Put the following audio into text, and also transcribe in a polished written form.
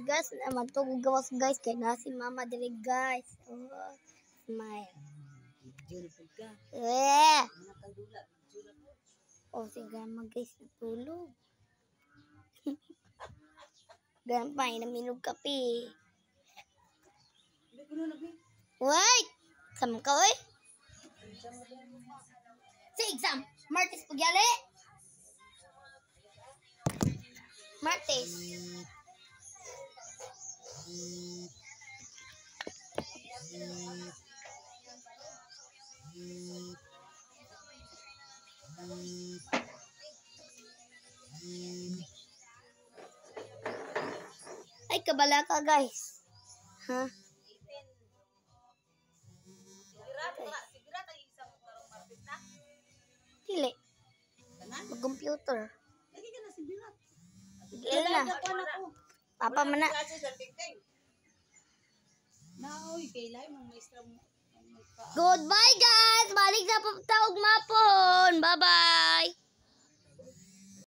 Guys, naman to gawas guys kay na si mama dire guys. Oh, smile. Oh, sige mag guys natulog. Ganun pa, inaminog kape. Wait! Sama ka, oy? Sa exam, Martes pagyali? Martes. Ay, kabala ka guys. Ha? Dili. Mag-computer. Dili na. Papa man na. Goodbye guys! Balik sa pagtawag mapon! Bye-bye!